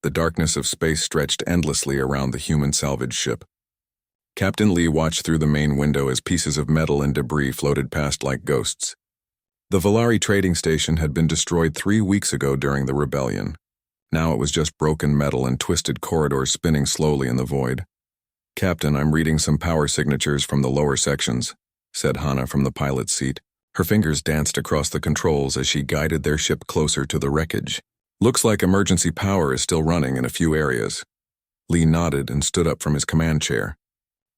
The darkness of space stretched endlessly around the human salvage ship. Captain Lee watched through the main window as pieces of metal and debris floated past like ghosts. The Valari trading station had been destroyed 3 weeks ago during the rebellion. Now it was just broken metal and twisted corridors spinning slowly in the void. "Captain, I'm reading some power signatures from the lower sections," said Hana from the pilot's seat. Her fingers danced across the controls as she guided their ship closer to the wreckage. "Looks like emergency power is still running in a few areas." Lee nodded and stood up from his command chair.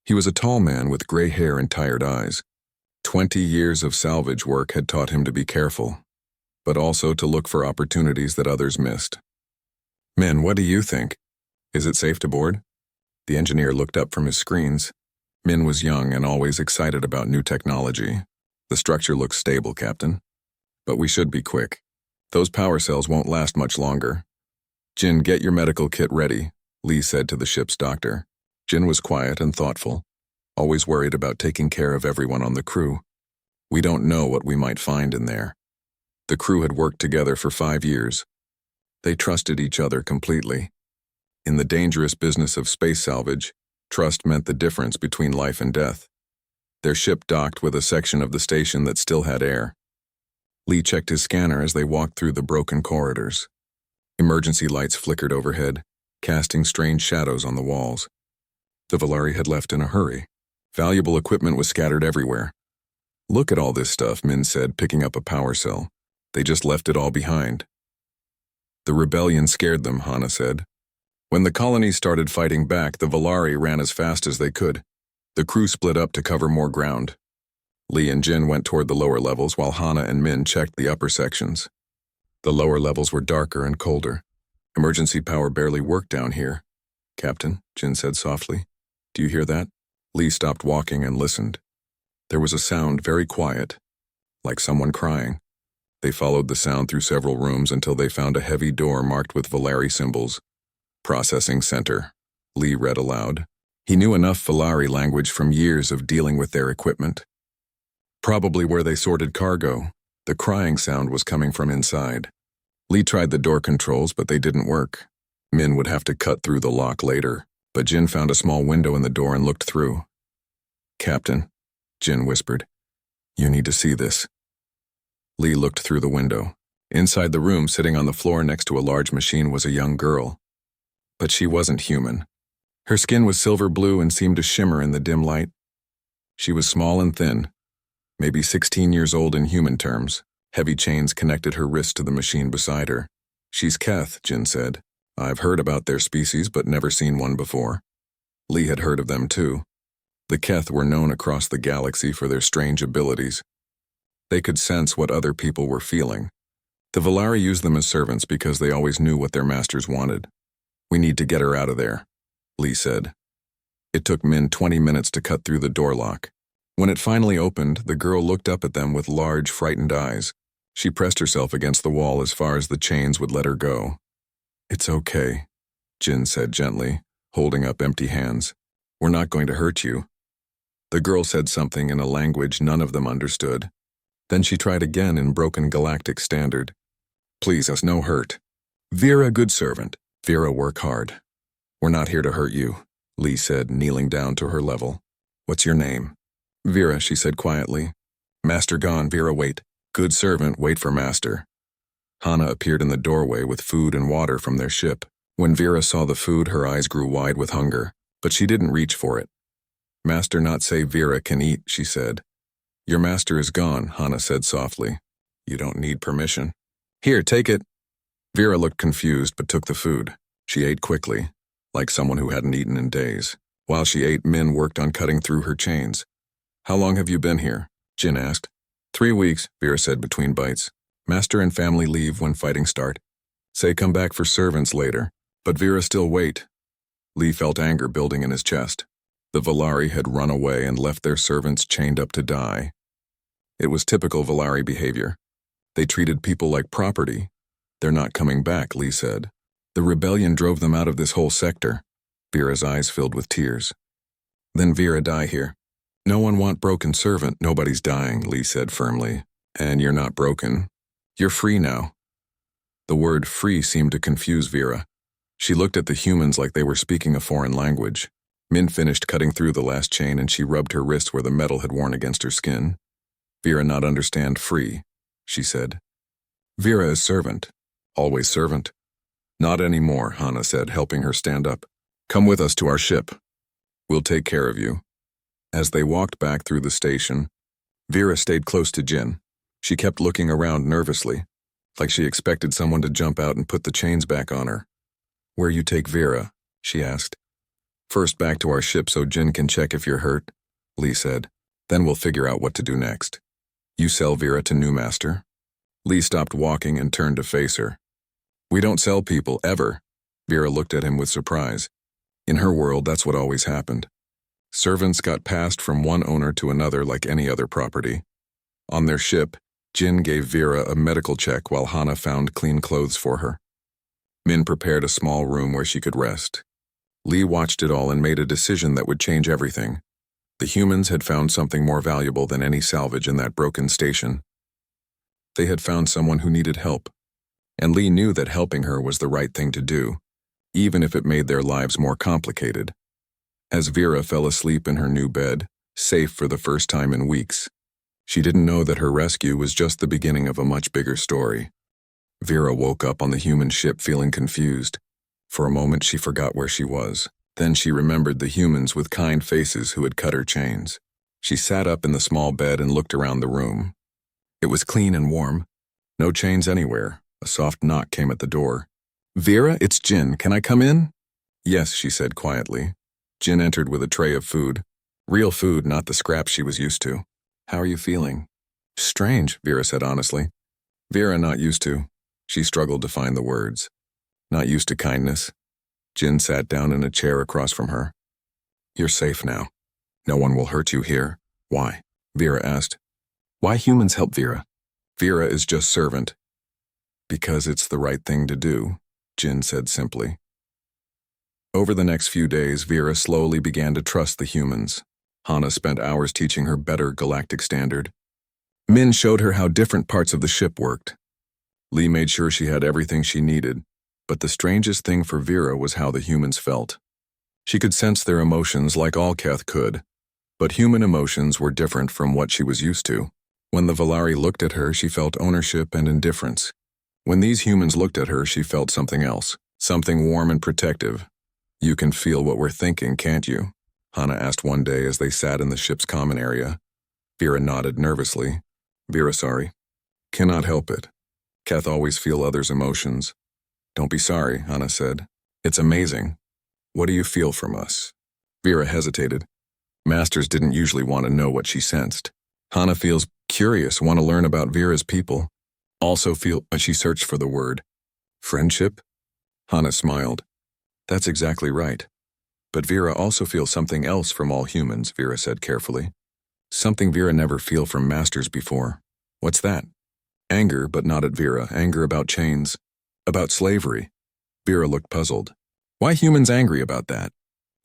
He was a tall man with gray hair and tired eyes. 20 years of salvage work had taught him to be careful, but also to look for opportunities that others missed. "Men, what do you think? Is it safe to board?" The engineer looked up from his screens. Min was young and always excited about new technology. "The structure looks stable, Captain. But we should be quick. Those power cells won't last much longer." "Jin, get your medical kit ready," Lee said to the ship's doctor. Jin was quiet and thoughtful, always worried about taking care of everyone on the crew. "We don't know what we might find in there." The crew had worked together for 5 years. They trusted each other completely. In the dangerous business of space salvage, trust meant the difference between life and death. Their ship docked with a section of the station that still had air. Lee checked his scanner as they walked through the broken corridors. Emergency lights flickered overhead, casting strange shadows on the walls. The Valari had left in a hurry. Valuable equipment was scattered everywhere. "Look at all this stuff," Min said, picking up a power cell. "They just left it all behind." "The rebellion scared them," Hana said. "When the colonies started fighting back, the Valari ran as fast as they could. The crew split up to cover more ground." Lee and Jin went toward the lower levels while Hana and Min checked the upper sections. The lower levels were darker and colder. "Emergency power barely worked down here." "Captain," Jin said softly. "Do you hear that?" Lee stopped walking and listened. There was a sound very quiet, like someone crying. They followed the sound through several rooms until they found a heavy door marked with Valari symbols. "Processing Center," Lee read aloud. He knew enough Valari language from years of dealing with their equipment. Probably where they sorted cargo. The crying sound was coming from inside. Lee tried the door controls, but they didn't work. Min would have to cut through the lock later, but Jin found a small window in the door and looked through. "Captain," Jin whispered, "you need to see this." Lee looked through the window. Inside the room, sitting on the floor next to a large machine, was a young girl. But she wasn't human. Her skin was silver blue and seemed to shimmer in the dim light. She was small and thin, maybe 16 years old in human terms. Heavy chains connected her wrists to the machine beside her. "She's Keth," Jin said. "I've heard about their species but never seen one before." Lee had heard of them too. The Keth were known across the galaxy for their strange abilities. They could sense what other people were feeling. The Valari used them as servants because they always knew what their masters wanted. "We need to get her out of there," Lee said. It took Min 20 minutes to cut through the door lock. When it finally opened, the girl looked up at them with large, frightened eyes. She pressed herself against the wall as far as the chains would let her go. "It's okay," Jin said gently, holding up empty hands. "We're not going to hurt you." The girl said something in a language none of them understood. Then she tried again in broken galactic standard. "Please us, no hurt. Vera, good servant. Vera, work hard. We're not here to hurt you," Lee said, kneeling down to her level. "What's your name?" "Vera," she said quietly. "Master gone, Vera, wait. Good servant, wait for master." Hana appeared in the doorway with food and water from their ship. When Vera saw the food, her eyes grew wide with hunger, but she didn't reach for it. "Master not say Vera can eat," she said. "Your master is gone," Hana said softly. "You don't need permission." "Here, take it." Vera looked confused but took the food. She ate quickly, like someone who hadn't eaten in days. While she ate, Min worked on cutting through her chains. "How long have you been here?" Jin asked. 3 weeks, Vera said between bites. "Master and family leave when fighting start. Say come back for servants later." But Vera still wait. Lee felt anger building in his chest. The Valari had run away and left their servants chained up to die. It was typical Valari behavior. They treated people like property. "They're not coming back," Lee said. "The rebellion drove them out of this whole sector." Vera's eyes filled with tears. "Then Vera die here." "No one want broken servant, nobody's dying," Lee said firmly. "And you're not broken. You're free now." The word free seemed to confuse Vera. She looked at the humans like they were speaking a foreign language. Min finished cutting through the last chain and she rubbed her wrist where the metal had worn against her skin. Vera not understand free, she said. Vera is servant. Always servant. Not anymore, Hana said, helping her stand up. Come with us to our ship. We'll take care of you. As they walked back through the station, Vera stayed close to Jin. She kept looking around nervously, like she expected someone to jump out and put the chains back on her. Where you take Vera? She asked. First back to our ship so Jin can check if you're hurt, Lee said. Then we'll figure out what to do next. You sell Vera to new master? Lee stopped walking and turned to face her. We don't sell people, ever. Vera looked at him with surprise. In her world, that's what always happened. Servants got passed from one owner to another like any other property. On their ship, Jin gave Vera a medical check while Hana found clean clothes for her. Min prepared a small room where she could rest. Lee watched it all and made a decision that would change everything. The humans had found something more valuable than any salvage in that broken station. They had found someone who needed help, and Lee knew that helping her was the right thing to do, even if it made their lives more complicated. As Vera fell asleep in her new bed, safe for the first time in weeks, she didn't know that her rescue was just the beginning of a much bigger story. Vera woke up on the human ship feeling confused. For a moment she forgot where she was. Then she remembered the humans with kind faces who had cut her chains. She sat up in the small bed and looked around the room. It was clean and warm. No chains anywhere. A soft knock came at the door. Vera, it's Jin. Can I come in? Yes, she said quietly. Jin entered with a tray of food. Real food, not the scraps she was used to. How are you feeling? Strange, Vera said honestly. Vera not used to. She struggled to find the words. Not used to kindness. Jin sat down in a chair across from her. You're safe now. No one will hurt you here. Why? Vera asked. Why humans help Vera? Vera is just servant. Because it's the right thing to do, Jin said simply. Over the next few days, Vera slowly began to trust the humans. Hana spent hours teaching her better galactic standard. Min showed her how different parts of the ship worked. Lee made sure she had everything she needed, but the strangest thing for Vera was how the humans felt. She could sense their emotions like all Keth could, but human emotions were different from what she was used to. When the Valari looked at her, she felt ownership and indifference. When these humans looked at her, she felt something else, something warm and protective. You can feel what we're thinking, can't you? Hana asked one day as they sat in the ship's common area. Vera nodded nervously. Vera, sorry. Cannot help it. Keth always feel others' emotions. Don't be sorry, Hana said. It's amazing. What do you feel from us? Vera hesitated. Masters didn't usually want to know what she sensed. Hana feels curious, want to learn about Vera's people. Also feel, but she searched for the word. Friendship? Hana smiled. That's exactly right. But Vera also feels something else from all humans, Vera said carefully. Something Vera never feel from masters before. What's that? Anger, but not at Vera. Anger about chains. About slavery. Vera looked puzzled. Why humans angry about that?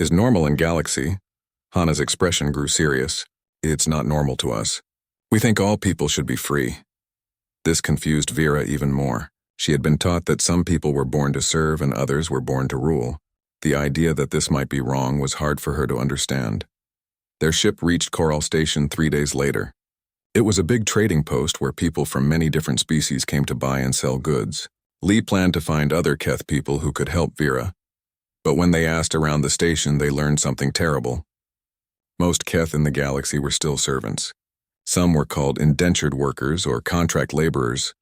Is normal in galaxy. Hana's expression grew serious. It's not normal to us. We think all people should be free. This confused Vera even more. She had been taught that some people were born to serve and others were born to rule. The idea that this might be wrong was hard for her to understand. Their ship reached Coral Station 3 days later. It was a big trading post where people from many different species came to buy and sell goods. Lee planned to find other Keth people who could help Vera. But when they asked around the station, they learned something terrible. Most Keth in the galaxy were still servants. Some were called indentured workers or contract laborers,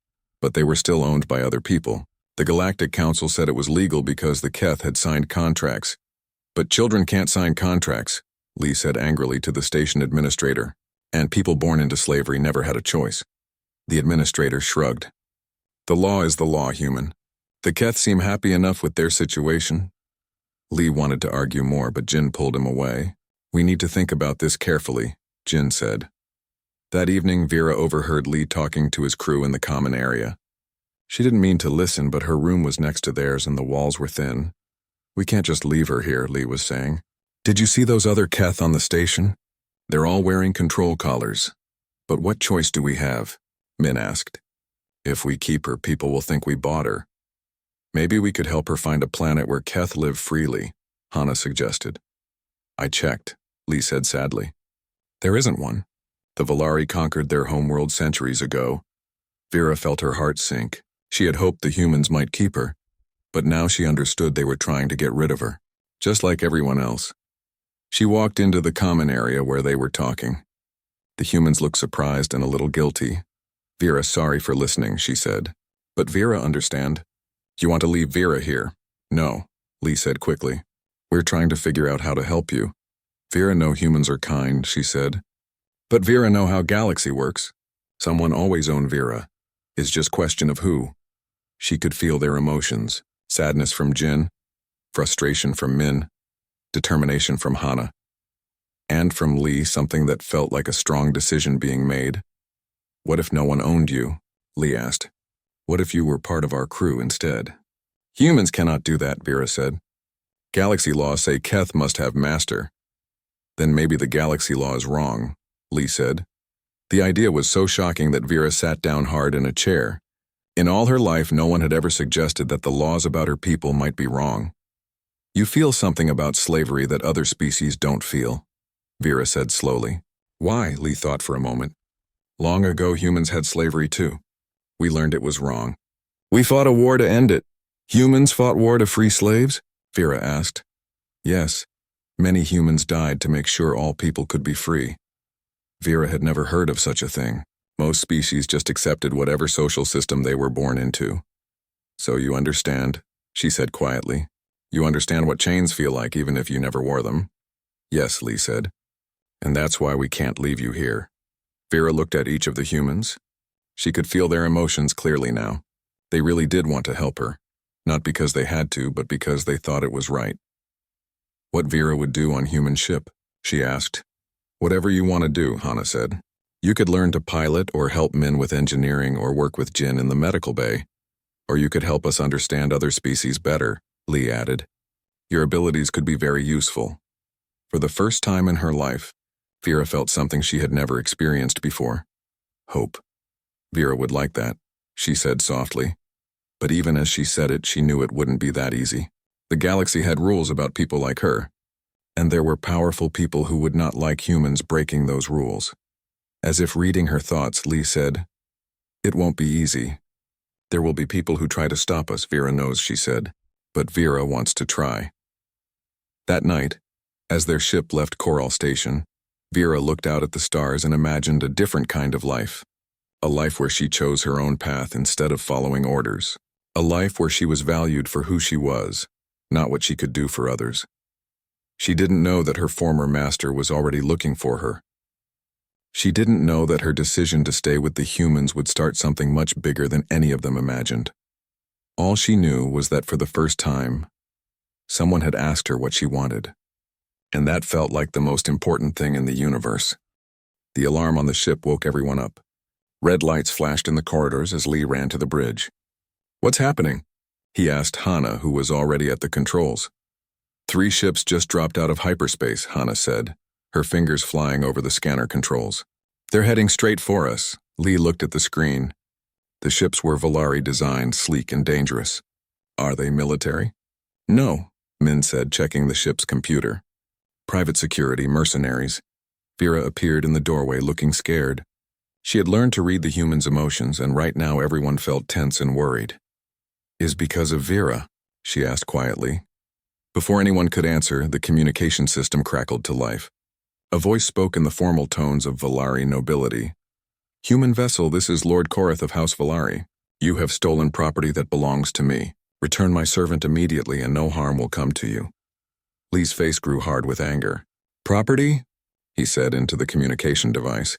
but they were still owned by other people. The Galactic Council said it was legal because the Keth had signed contracts. But children can't sign contracts, Lee said angrily to the station administrator, and people born into slavery never had a choice. The administrator shrugged. The law is the law, human. The Keth seem happy enough with their situation. Lee wanted to argue more, but Jin pulled him away. We need to think about this carefully, Jin said. That evening, Vera overheard Lee talking to his crew in the common area. She didn't mean to listen, but her room was next to theirs and the walls were thin. We can't just leave her here, Lee was saying. Did you see those other Keth on the station? They're all wearing control collars. But what choice do we have? Min asked. If we keep her, people will think we bought her. Maybe we could help her find a planet where Keth live freely, Hana suggested. I checked, Lee said sadly. There isn't one. The Volari conquered their homeworld centuries ago. Vera felt her heart sink. She had hoped the humans might keep her, but now she understood they were trying to get rid of her, just like everyone else. She walked into the common area where they were talking. The humans looked surprised and a little guilty. Vera, sorry for listening, she said. But Vera, understand. You want to leave Vera here? No, Lee said quickly. We're trying to figure out how to help you. Vera know humans are kind, she said. But Vera know how Galaxy works. Someone always own Vera. It's just question of who. She could feel their emotions. Sadness from Jin, frustration from Min, determination from Hana. And from Lee, something that felt like a strong decision being made. What if no one owned you? Lee asked. What if you were part of our crew instead? Humans cannot do that, Vera said. Galaxy laws say Keth must have master. Then maybe the Galaxy law is wrong, Lee said. The idea was so shocking that Vera sat down hard in a chair. In all her life, no one had ever suggested that the laws about her people might be wrong. You feel something about slavery that other species don't feel, Vera said slowly. Why? Lee thought for a moment. Long ago, humans had slavery too. We learned it was wrong. We fought a war to end it. Humans fought war to free slaves? Vera asked. Yes. Many humans died to make sure all people could be free. Vera had never heard of such a thing. Most species just accepted whatever social system they were born into. So you understand, she said quietly. You understand what chains feel like even if you never wore them? Yes, Lee said. And that's why we can't leave you here. Vera looked at each of the humans. She could feel their emotions clearly now. They really did want to help her. Not because they had to, but because they thought it was right. What Vera would do on human ship, she asked. Whatever you want to do, Hana said. You could learn to pilot or help Min with engineering or work with Jin in the medical bay. Or you could help us understand other species better, Lee added. Your abilities could be very useful. For the first time in her life, Vera felt something she had never experienced before. Hope. Vera would like that, she said softly. But even as she said it, she knew it wouldn't be that easy. The galaxy had rules about people like her. And there were powerful people who would not like humans breaking those rules. As if reading her thoughts, Lee said, It won't be easy. There will be people who try to stop us, Vera knows, she said. But Vera wants to try. That night, as their ship left Coral Station, Vera looked out at the stars and imagined a different kind of life. A life where she chose her own path instead of following orders. A life where she was valued for who she was, not what she could do for others. She didn't know that her former master was already looking for her. She didn't know that her decision to stay with the humans would start something much bigger than any of them imagined. All she knew was that for the first time, someone had asked her what she wanted. And that felt like the most important thing in the universe. The alarm on the ship woke everyone up. Red lights flashed in the corridors as Lee ran to the bridge. What's happening? He asked Hana, who was already at the controls. 3 ships just dropped out of hyperspace, Hana said, her fingers flying over the scanner controls. They're heading straight for us. Lee looked at the screen. The ships were Volari designed, sleek and dangerous. Are they military? No, Min said, checking the ship's computer. Private security, mercenaries. Vera appeared in the doorway looking scared. She had learned to read the humans' emotions, and right now everyone felt tense and worried. Is because of Vera? She asked quietly. Before anyone could answer, the communication system crackled to life. A voice spoke in the formal tones of Volari nobility. Human vessel, this is Lord Korath of House Volari. You have stolen property that belongs to me. Return my servant immediately and no harm will come to you. Lee's face grew hard with anger. Property? He said into the communication device.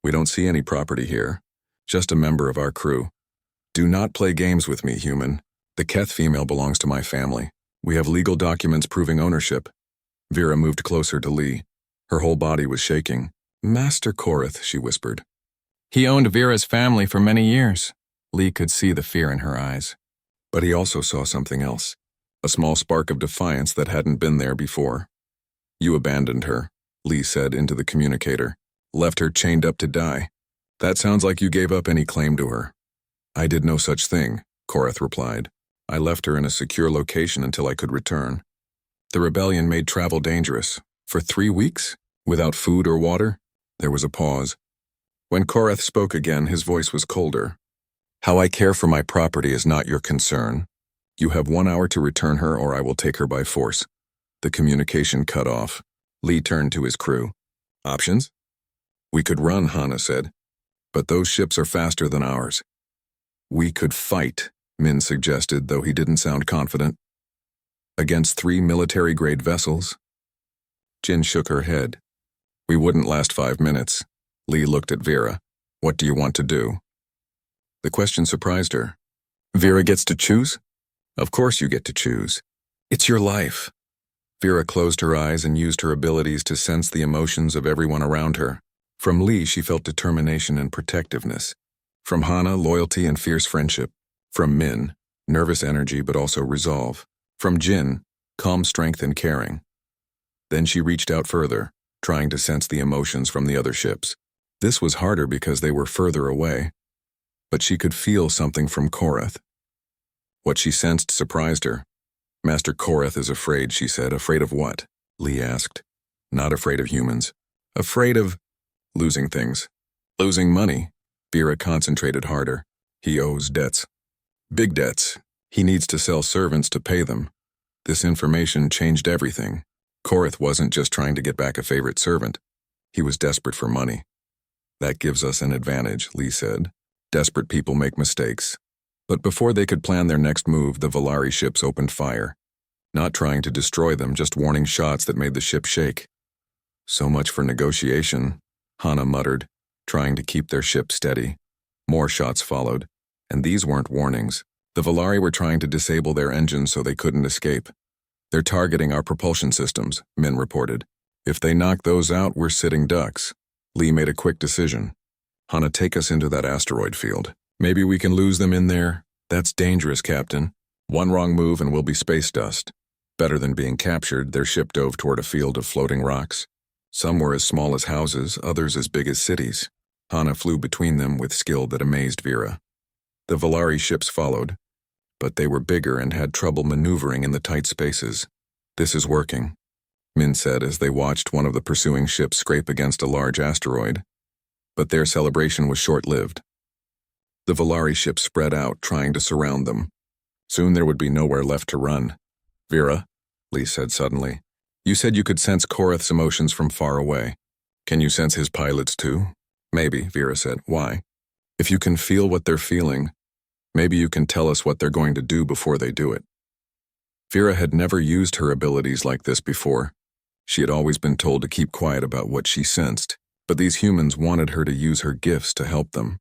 We don't see any property here. Just a member of our crew. Do not play games with me, human. The Keth female belongs to my family. We have legal documents proving ownership. Vera moved closer to Lee. Her whole body was shaking. Master Korath, she whispered. He owned Vera's family for many years. Lee could see the fear in her eyes. But he also saw something else. A small spark of defiance that hadn't been there before. You abandoned her, Lee said into the communicator. Left her chained up to die. That sounds like you gave up any claim to her. I did no such thing, Korath replied. I left her in a secure location until I could return. The rebellion made travel dangerous. For 3 weeks? Without food or water? There was a pause. When Korath spoke again, his voice was colder. How I care for my property is not your concern. You have 1 hour to return her or I will take her by force. The communication cut off. Lee turned to his crew. Options? We could run, Hana said. But those ships are faster than ours. We could fight, Min suggested, though he didn't sound confident. Against 3 military-grade vessels? Jin shook her head. We wouldn't last 5 minutes. Lee looked at Vera. What do you want to do? The question surprised her. Vera gets to choose? Of course you get to choose. It's your life. Vera closed her eyes and used her abilities to sense the emotions of everyone around her. From Lee, she felt determination and protectiveness. From Hana, loyalty and fierce friendship. From Min, nervous energy but also resolve. From Jin, calm strength and caring. Then she reached out further, trying to sense the emotions from the other ships. This was harder because they were further away. But she could feel something from Korath. What she sensed surprised her. Master Korath is afraid, she said. Afraid of what? Lee asked. Not afraid of humans. Afraid of losing things. Losing money. Vera concentrated harder. He owes debts. Big debts. He needs to sell servants to pay them. This information changed everything. Korath wasn't just trying to get back a favorite servant. He was desperate for money. That gives us an advantage, Lee said. Desperate people make mistakes. But before they could plan their next move, the Volari ships opened fire. Not trying to destroy them, just warning shots that made the ship shake. So much for negotiation, Hana muttered, trying to keep their ship steady. More shots followed, and these weren't warnings. The Volari were trying to disable their engines so they couldn't escape. They're targeting our propulsion systems, Min reported. If they knock those out, we're sitting ducks. Lee made a quick decision. Hana, take us into that asteroid field. Maybe we can lose them in there. That's dangerous, Captain. One wrong move and we'll be space dust. Better than being captured, their ship dove toward a field of floating rocks. Some were as small as houses, others as big as cities. Hana flew between them with skill that amazed Vera. The Volari ships followed, but they were bigger and had trouble maneuvering in the tight spaces. This is working, Min said as they watched one of the pursuing ships scrape against a large asteroid. But their celebration was short-lived. The Volari ships spread out, trying to surround them. Soon there would be nowhere left to run. Vera, Lee said suddenly, you said you could sense Korath's emotions from far away. Can you sense his pilots too? Maybe, Vera said. Why? If you can feel what they're feeling, maybe you can tell us what they're going to do before they do it. Vera had never used her abilities like this before. She had always been told to keep quiet about what she sensed, but these humans wanted her to use her gifts to help them.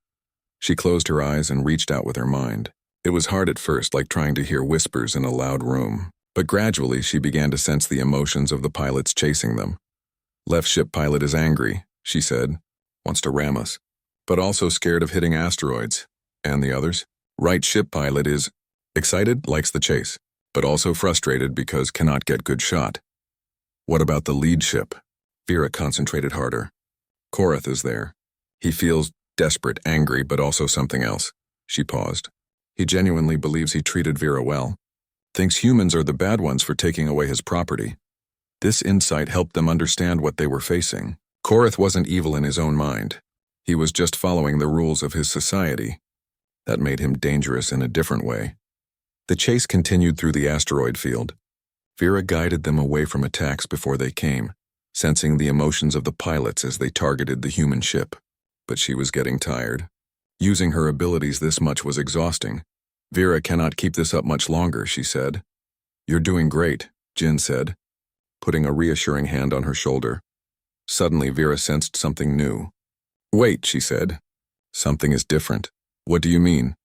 She closed her eyes and reached out with her mind. It was hard at first, like trying to hear whispers in a loud room, but gradually she began to sense the emotions of the pilots chasing them. Left ship pilot is angry, she said, wants to ram us, but also scared of hitting asteroids. And the others? Right ship pilot is excited, likes the chase, but also frustrated because cannot get good shot. What about the lead ship? Vera concentrated harder. Korath is there. He feels desperate, angry, but also something else. She paused. He genuinely believes he treated Vera well. Thinks humans are the bad ones for taking away his property. This insight helped them understand what they were facing. Korath wasn't evil in his own mind. He was just following the rules of his society. That made him dangerous in a different way. The chase continued through the asteroid field. Vera guided them away from attacks before they came, sensing the emotions of the pilots as they targeted the human ship. But she was getting tired. Using her abilities this much was exhausting. Vera cannot keep this up much longer, she said. You're doing great, Jin said, putting a reassuring hand on her shoulder. Suddenly, Vera sensed something new. Wait, she said. Something is different. What do you mean?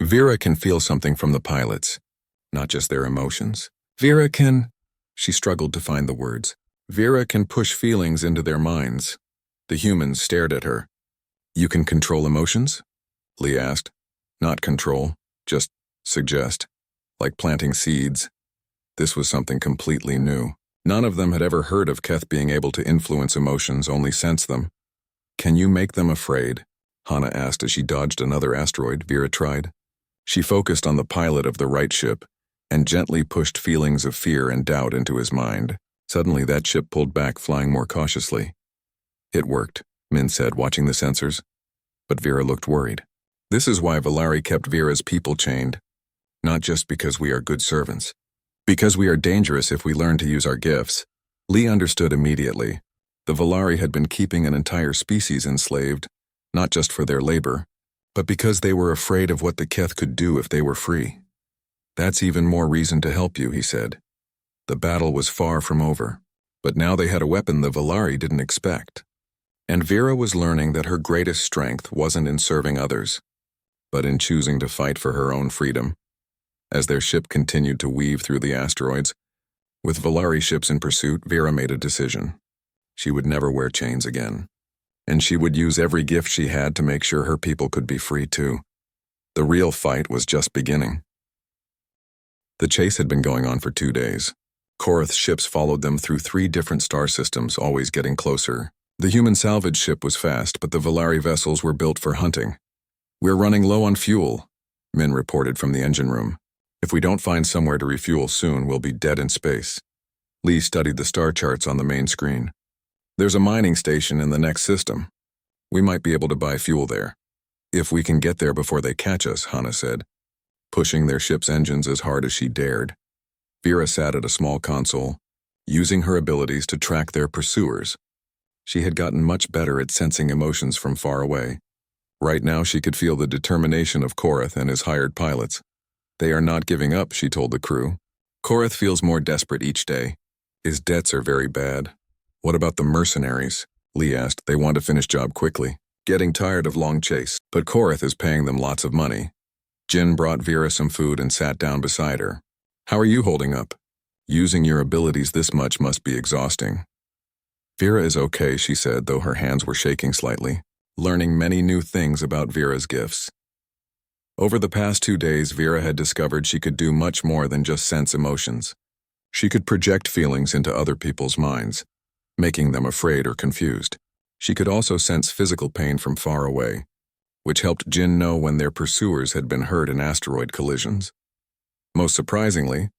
Vera can feel something from the pilots, not just their emotions. Vera can... She struggled to find the words. Vera can push feelings into their minds. The humans stared at her. You can control emotions? Lee asked. Not control, just suggest. Like planting seeds. This was something completely new. None of them had ever heard of Keth being able to influence emotions, only sense them. Can you make them afraid? Hana asked as she dodged another asteroid Vera tried. She focused on the pilot of the right ship, and gently pushed feelings of fear and doubt into his mind. Suddenly, that ship pulled back, flying more cautiously. It worked, Min said, watching the sensors. But Vera looked worried. This is why Valari kept Vera's people chained. Not just because we are good servants. Because we are dangerous if we learn to use our gifts. Lee understood immediately. The Valari had been keeping an entire species enslaved, not just for their labor, but because they were afraid of what the Keth could do if they were free. That's even more reason to help you, he said. The battle was far from over, but now they had a weapon the Valari didn't expect. And Vera was learning that her greatest strength wasn't in serving others, but in choosing to fight for her own freedom. As their ship continued to weave through the asteroids, with Valari ships in pursuit, Vera made a decision. She would never wear chains again, and she would use every gift she had to make sure her people could be free too. The real fight was just beginning. The chase had been going on for 2 days. Korath's ships followed them through 3 different star systems, always getting closer. The human salvage ship was fast, but the Valari vessels were built for hunting. We're running low on fuel, Min reported from the engine room. If we don't find somewhere to refuel soon, we'll be dead in space. Lee studied the star charts on the main screen. There's a mining station in the next system. We might be able to buy fuel there. If we can get there before they catch us, Hana said, pushing their ship's engines as hard as she dared. Vera sat at a small console, using her abilities to track their pursuers. She had gotten much better at sensing emotions from far away. Right now she could feel the determination of Korath and his hired pilots. They are not giving up, she told the crew. Korath feels more desperate each day. His debts are very bad. What about the mercenaries? Lee asked. They want to finish job quickly, getting tired of long chase, but Korath is paying them lots of money. Jin brought Vera some food and sat down beside her. How are you holding up? Using your abilities this much must be exhausting. Vera is okay, she said, though her hands were shaking slightly, learning many new things about Vera's gifts. Over the past 2 days, Vera had discovered she could do much more than just sense emotions. She could project feelings into other people's minds, making them afraid or confused. She could also sense physical pain from far away, which helped Jin know when their pursuers had been hurt in asteroid collisions. Most surprisingly,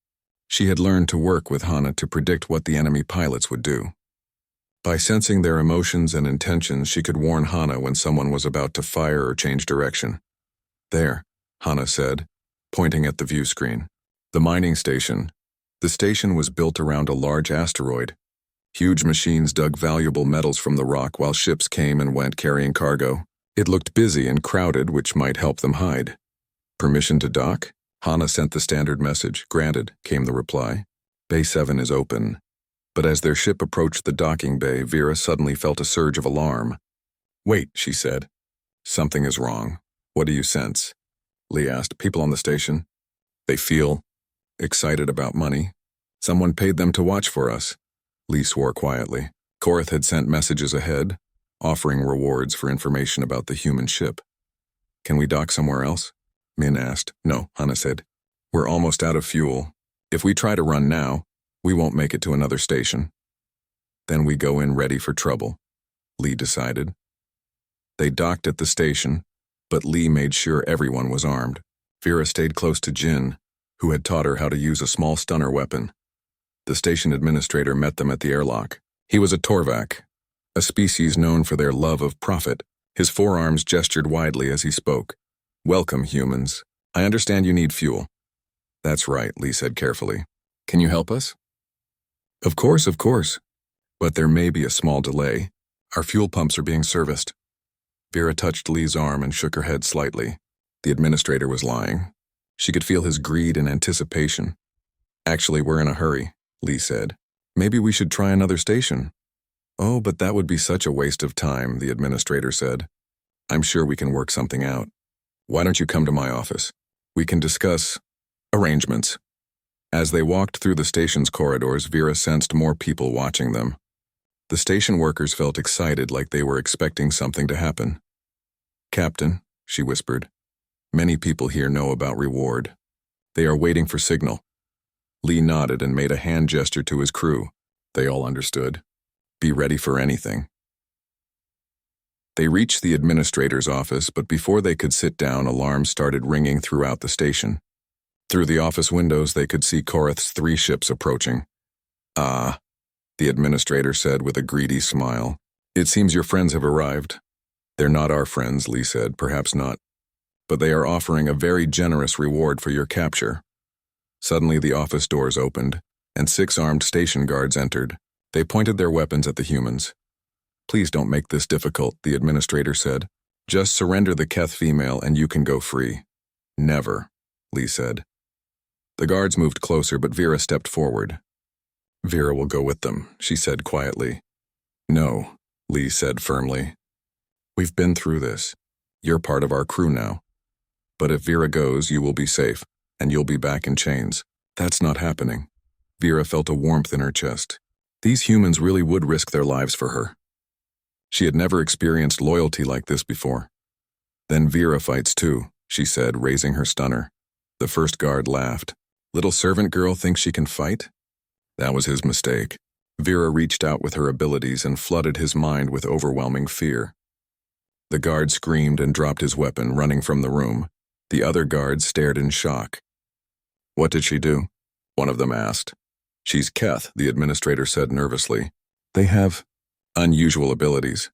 she had learned to work with Hana to predict what the enemy pilots would do. By sensing their emotions and intentions, she could warn Hana when someone was about to fire or change direction. There, Hana said, pointing at the view screen. The mining station. The station was built around a large asteroid. Huge machines dug valuable metals from the rock while ships came and went carrying cargo. It looked busy and crowded, which might help them hide. Permission to dock? Hana sent the standard message. Granted, came the reply. Bay 7 is open. But as their ship approached the docking bay, Vera suddenly felt a surge of alarm. Wait, she said. Something is wrong. What do you sense? Lee asked. People on the station. They feel excited about money. Someone paid them to watch for us. Lee swore quietly. Korath had sent messages ahead, offering rewards for information about the human ship. Can we dock somewhere else? Min asked. No, Hana said. We're almost out of fuel. If we try to run now, we won't make it to another station. Then we go in ready for trouble, Lee decided. They docked at the station, but Lee made sure everyone was armed. Vera stayed close to Jin, who had taught her how to use a small stunner weapon. The station administrator met them at the airlock. He was a Torvak, a species known for their love of profit. His forearms gestured widely as he spoke. Welcome, humans. I understand you need fuel. That's right, Lee said carefully. Can you help us? Of course. But there may be a small delay. Our fuel pumps are being serviced. Vera touched Lee's arm and shook her head slightly. The administrator was lying. She could feel his greed and anticipation. Actually, we're in a hurry, Lee said. Maybe we should try another station. Oh, but that would be such a waste of time, the administrator said. I'm sure we can work something out. Why don't you come to my office? We can discuss arrangements. As they walked through the station's corridors, Vera sensed more people watching them. The station workers felt excited, like they were expecting something to happen. Captain, she whispered, many people here know about reward. They are waiting for signal. Lee nodded and made a hand gesture to his crew. They all understood. Be ready for anything. They reached the administrator's office, but before they could sit down, alarms started ringing throughout the station. Through the office windows, they could see Korath's 3 ships approaching. "Ah," the administrator said with a greedy smile. "It seems your friends have arrived." "They're not our friends," Lee said, "perhaps not. But they are offering a very generous reward for your capture." Suddenly the office doors opened, and 6 armed station guards entered. They pointed their weapons at the humans. "Please don't make this difficult," the administrator said. "Just surrender the Keth female and you can go free." "Never," Lee said. The guards moved closer, but Vera stepped forward. "Vera will go with them," she said quietly. "No," Lee said firmly. "We've been through this. You're part of our crew now. But if Vera goes, you will be safe, and you'll be back in chains." "That's not happening." Vera felt a warmth in her chest. These humans really would risk their lives for her. She had never experienced loyalty like this before. "Then Vera fights too," she said, raising her stunner. The first guard laughed. "Little servant girl thinks she can fight?" That was his mistake. Vera reached out with her abilities and flooded his mind with overwhelming fear. The guard screamed and dropped his weapon, running from the room. The other guards stared in shock. "What did she do?" one of them asked. "She's Keth," the administrator said nervously. "They have unusual abilities."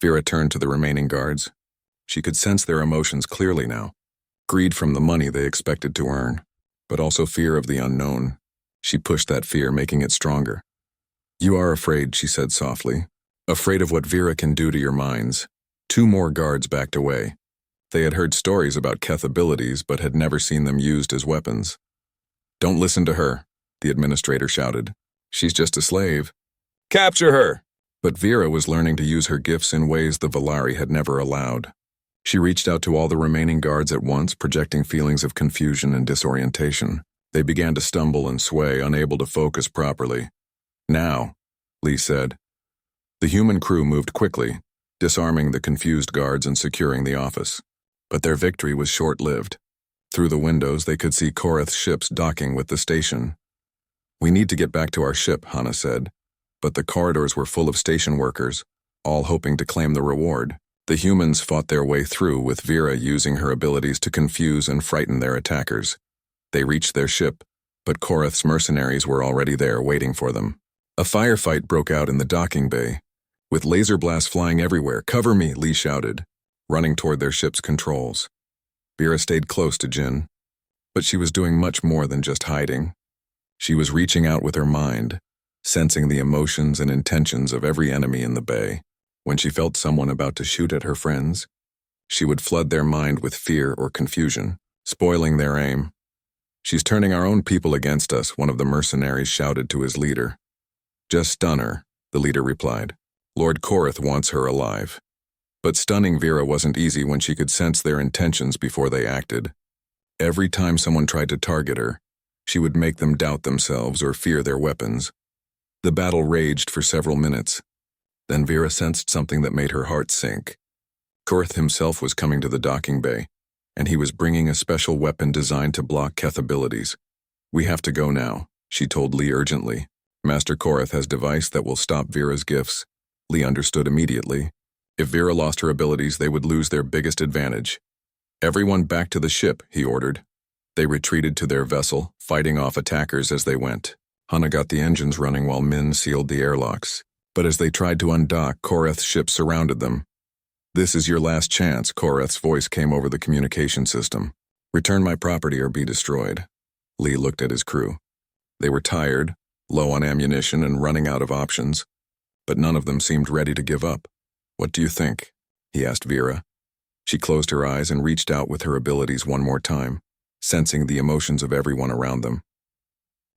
Vera turned to the remaining guards. She could sense their emotions clearly now. Greed from the money they expected to earn, but also fear of the unknown. She pushed that fear, making it stronger. "You are afraid," she said softly. "Afraid of what Vera can do to your minds." 2 more guards backed away. They had heard stories about Keth abilities, but had never seen them used as weapons. "Don't listen to her," the administrator shouted. "She's just a slave." "Capture her!" But Vera was learning to use her gifts in ways the Valari had never allowed. She reached out to all the remaining guards at once, projecting feelings of confusion and disorientation. They began to stumble and sway, unable to focus properly. "Now," Lee said. The human crew moved quickly, disarming the confused guards and securing the office. But their victory was short-lived. Through the windows, they could see Korath's ships docking with the station. "We need to get back to our ship," Hannah said. But the corridors were full of station workers, all hoping to claim the reward. The humans fought their way through, with Vera using her abilities to confuse and frighten their attackers. They reached their ship, but Korath's mercenaries were already there waiting for them. A firefight broke out in the docking bay. With laser blasts flying everywhere. "Cover me," Lee shouted, running toward their ship's controls. Vera stayed close to Jin, but she was doing much more than just hiding. She was reaching out with her mind, sensing the emotions and intentions of every enemy in the bay. When she felt someone about to shoot at her friends, she would flood their mind with fear or confusion, spoiling their aim. "She's turning our own people against us," one of the mercenaries shouted to his leader. "Just stun her," the leader replied. "Lord Korath wants her alive." But stunning Vera wasn't easy when she could sense their intentions before they acted. Every time someone tried to target her, she would make them doubt themselves or fear their weapons. The battle raged for several minutes. Then Vera sensed something that made her heart sink. Korath himself was coming to the docking bay, and he was bringing a special weapon designed to block Keth abilities. "We have to go now," she told Lee urgently. "Master Korath has a device that will stop Vera's gifts." Lee understood immediately. If Vera lost her abilities, they would lose their biggest advantage. "Everyone back to the ship," he ordered. They retreated to their vessel, fighting off attackers as they went. Hannah got the engines running while Min sealed the airlocks. But as they tried to undock, Korath's ship surrounded them. "This is your last chance," Korath's voice came over the communication system. "Return my property or be destroyed." Lee looked at his crew. They were tired, low on ammunition and running out of options, but none of them seemed ready to give up. "What do you think?" he asked Vera. She closed her eyes and reached out with her abilities one more time, sensing the emotions of everyone around them.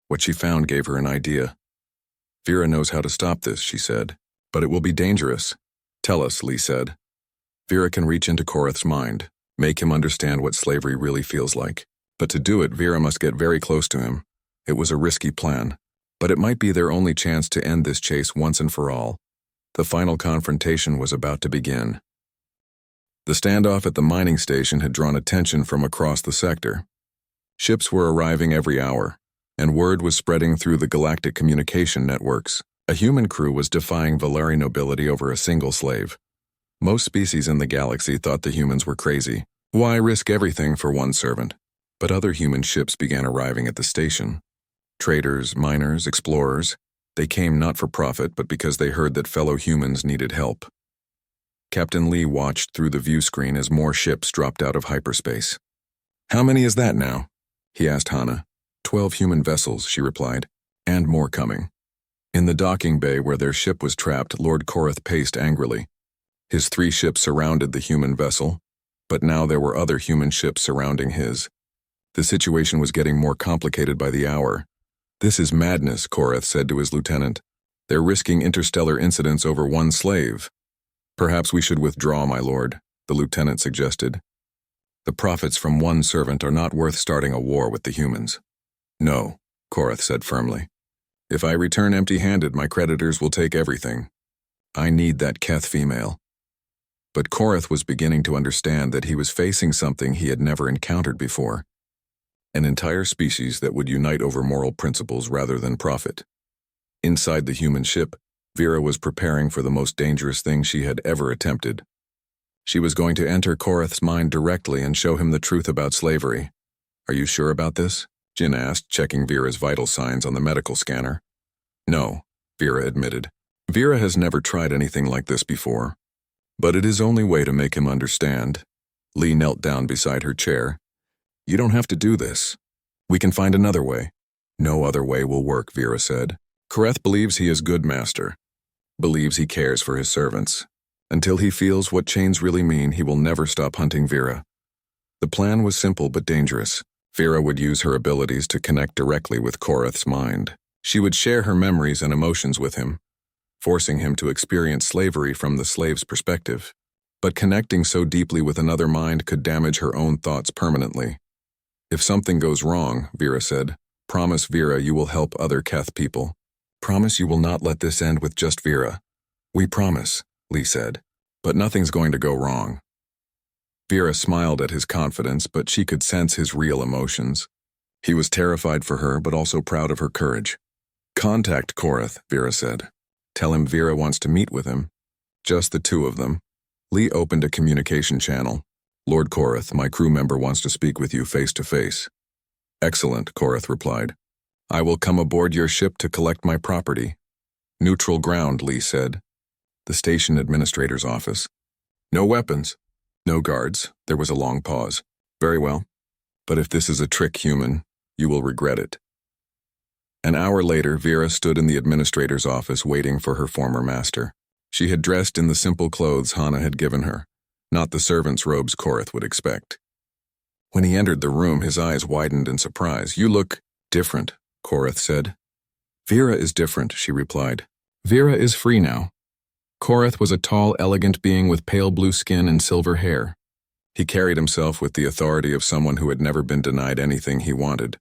What she found gave her an idea. "Vera knows how to stop this," she said, "but it will be dangerous." "Tell us," Lee said. "Vera can reach into Korath's mind, make him understand what slavery really feels like. But to do it, Vera must get very close to him." It was a risky plan, but it might be their only chance to end this chase once and for all. The final confrontation was about to begin. The standoff at the mining station had drawn attention from across the sector. Ships were arriving every hour, and word was spreading through the galactic communication networks. A human crew was defying Valari nobility over a single slave. Most species in the galaxy thought the humans were crazy. Why risk everything for one servant? But other human ships began arriving at the station. Traders, miners, explorers. They came not for profit, but because they heard that fellow humans needed help. Captain Lee watched through the view screen as more ships dropped out of hyperspace. "How many is that now?" he asked Hannah. 12 human vessels, she replied, and more coming. In the docking bay where their ship was trapped, Lord Korath paced angrily. His 3 ships surrounded the human vessel, but now there were other human ships surrounding his. The situation was getting more complicated by the hour. "This is madness," Korath said to his lieutenant. "They're risking interstellar incidents over one slave." "Perhaps we should withdraw, my lord," the lieutenant suggested. "The profits from one servant are not worth starting a war with the humans." "No," Korath said firmly. "If I return empty-handed, my creditors will take everything. I need that Keth female." But Korath was beginning to understand that he was facing something he had never encountered before. An entire species that would unite over moral principles rather than profit. Inside the human ship, Vera was preparing for the most dangerous thing she had ever attempted. She was going to enter Korath's mind directly and show him the truth about slavery. "Are you sure about this?" Jin asked, checking Vera's vital signs on the medical scanner. "No," Vera admitted. "Vera has never tried anything like this before. But it is only way to make him understand." Lee knelt down beside her chair. "You don't have to do this. We can find another way." "No other way will work," Vera said. "Korath believes he is good master. Believes he cares for his servants. Until he feels what chains really mean, he will never stop hunting Vera." The plan was simple but dangerous. Vera would use her abilities to connect directly with Korath's mind. She would share her memories and emotions with him, forcing him to experience slavery from the slave's perspective. But connecting so deeply with another mind could damage her own thoughts permanently. "If something goes wrong," Vera said, "promise Vera you will help other Keth people. Promise you will not let this end with just Vera." "We promise," Lee said, "but nothing's going to go wrong." Vera smiled at his confidence, but she could sense his real emotions. He was terrified for her, but also proud of her courage. "Contact Korath," Vera said. "Tell him Vera wants to meet with him. Just the 2 of them." Lee opened a communication channel. "Lord Korath, my crew member wants to speak with you face to face." "Excellent," Korath replied. "I will come aboard your ship to collect my property." "Neutral ground," Lee said. The station administrator's office. "No weapons. No guards." There was a long pause. "Very well. But if this is a trick, human, you will regret it." An hour later, Vera stood in the administrator's office waiting for her former master. She had dressed in the simple clothes Hannah had given her, not the servant's robes Korath would expect. When he entered the room, his eyes widened in surprise. "You look different," Korath said. "Vera is different," she replied. "Vera is free now." Korath was a tall, elegant being with pale blue skin and silver hair. He carried himself with the authority of someone who had never been denied anything he wanted.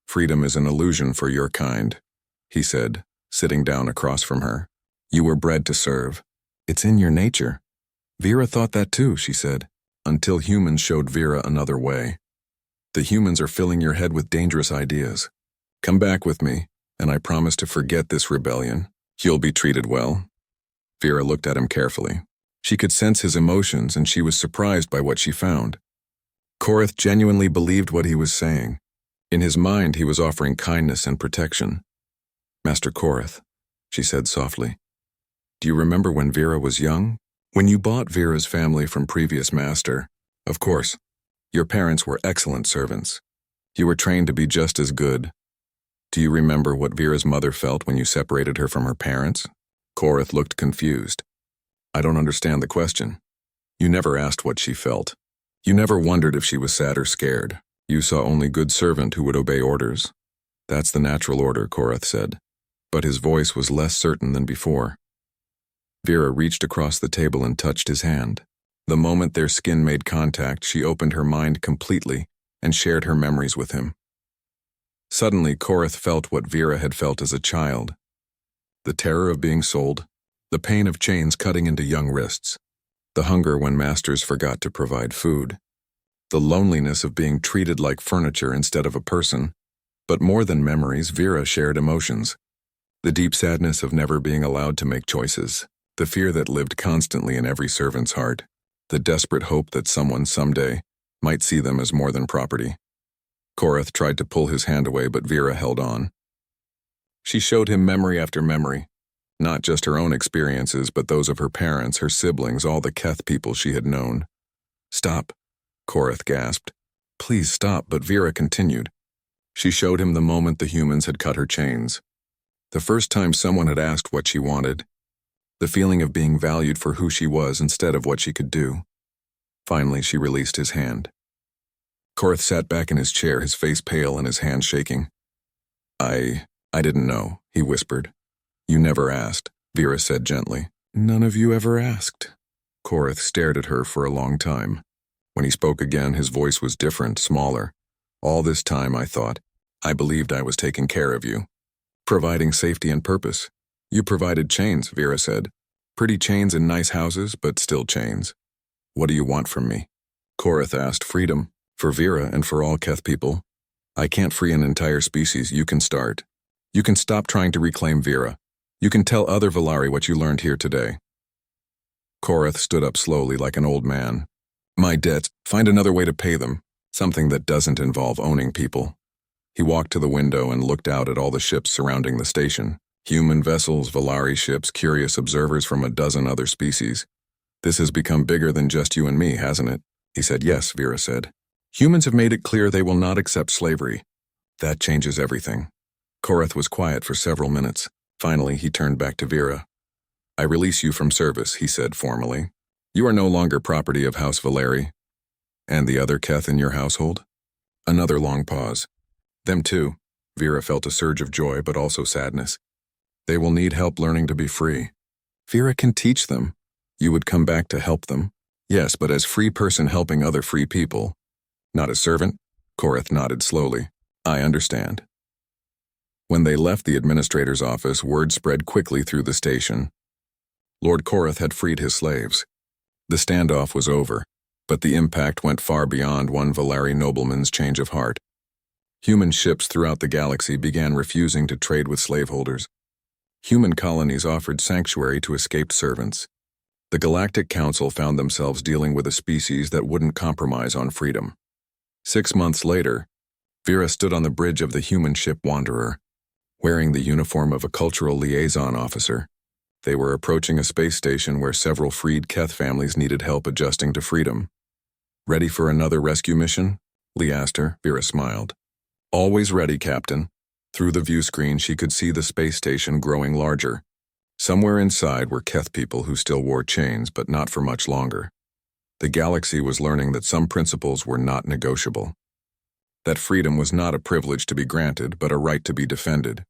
"Freedom is an illusion for your kind," he said, sitting down across from her. "You were bred to serve. It's in your nature." "Vera thought that too," she said, "until humans showed Vera another way. The humans are filling your head with dangerous ideas. Come back with me, and I promise to forget this rebellion. You'll be treated well." Vera looked at him carefully. She could sense his emotions, and she was surprised by what she found. Korath genuinely believed what he was saying. In his mind, he was offering kindness and protection. "Master Korath," she said softly, "do you remember when Vera was young? When you bought Vera's family from previous master? Of course. Your parents were excellent servants. You were trained to be just as good. Do you remember what Vera's mother felt when you separated her from her parents?" Korath looked confused. "I don't understand the question." "You never asked what she felt. You never wondered if she was sad or scared. You saw only good servant who would obey orders. That's the natural order," Korath said, but his voice was less certain than before. Vera reached across the table and touched his hand. The moment their skin made contact, she opened her mind completely and shared her memories with him. Suddenly, Korath felt what Vera had felt as a child. The terror of being sold, the pain of chains cutting into young wrists, the hunger when masters forgot to provide food, the loneliness of being treated like furniture instead of a person. But more than memories, Vera shared emotions. The deep sadness of never being allowed to make choices, the fear that lived constantly in every servant's heart, the desperate hope that someone someday might see them as more than property. Korath tried to pull his hand away, but Vera held on. She showed him memory after memory, not just her own experiences, but those of her parents, her siblings, all the Keth people she had known. "Stop," Korath gasped. "Please stop," but Vera continued. She showed him the moment the humans had cut her chains. The first time someone had asked what she wanted. The feeling of being valued for who she was instead of what she could do. Finally, she released his hand. Korath sat back in his chair, his face pale and his hand shaking. I didn't know," he whispered. "You never asked," Vera said gently. "None of you ever asked." Korath stared at her for a long time. When he spoke again, his voice was different, smaller. "All this time, I thought. I believed I was taking care of you. Providing safety and purpose. You provided chains," Vera said. "Pretty chains in nice houses, but still chains. What do you want from me?" Korath asked. "Freedom. For Vera and for all Keth people. I can't free an entire species. You can start. You can stop trying to reclaim Vera. You can tell other Valari what you learned here today." Korath stood up slowly like an old man. "My debts, find another way to pay them. Something that doesn't involve owning people." He walked to the window and looked out at all the ships surrounding the station. Human vessels, Valari ships, curious observers from a dozen other species. "This has become bigger than just you and me, hasn't it?" He said. "Yes," Vera said. "Humans have made it clear they will not accept slavery. That changes everything." Korath was quiet for several minutes. Finally, he turned back to Vera. "I release you from service," he said formally. "You are no longer property of House Valeri." "And the other Keth in your household?" Another long pause. "Them too." Vera felt a surge of joy, but also sadness. "They will need help learning to be free." "Vera can teach them." "You would come back to help them?" "Yes, but as free person helping other free people. Not as servant?" Korath nodded slowly. "I understand." When they left the administrator's office, word spread quickly through the station. Lord Korath had freed his slaves. The standoff was over, but the impact went far beyond one Valari nobleman's change of heart. Human ships throughout the galaxy began refusing to trade with slaveholders. Human colonies offered sanctuary to escaped servants. The Galactic Council found themselves dealing with a species that wouldn't compromise on freedom. 6 months later, Vera stood on the bridge of the human ship Wanderer, wearing the uniform of a cultural liaison officer. They were approaching a space station where several freed Keth families needed help adjusting to freedom. "Ready for another rescue mission?" Lee asked her. Vera smiled. "Always ready, Captain." Through the view screen, she could see the space station growing larger. Somewhere inside were Keth people who still wore chains, but not for much longer. The galaxy was learning that some principles were not negotiable. That freedom was not a privilege to be granted, but a right to be defended.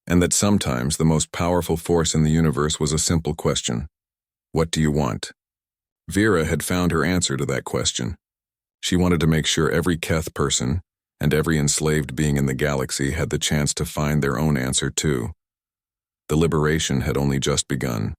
And that sometimes the most powerful force in the universe was a simple question. What do you want? Vera had found her answer to that question. She wanted to make sure every Keth person and every enslaved being in the galaxy had the chance to find their own answer too. The liberation had only just begun.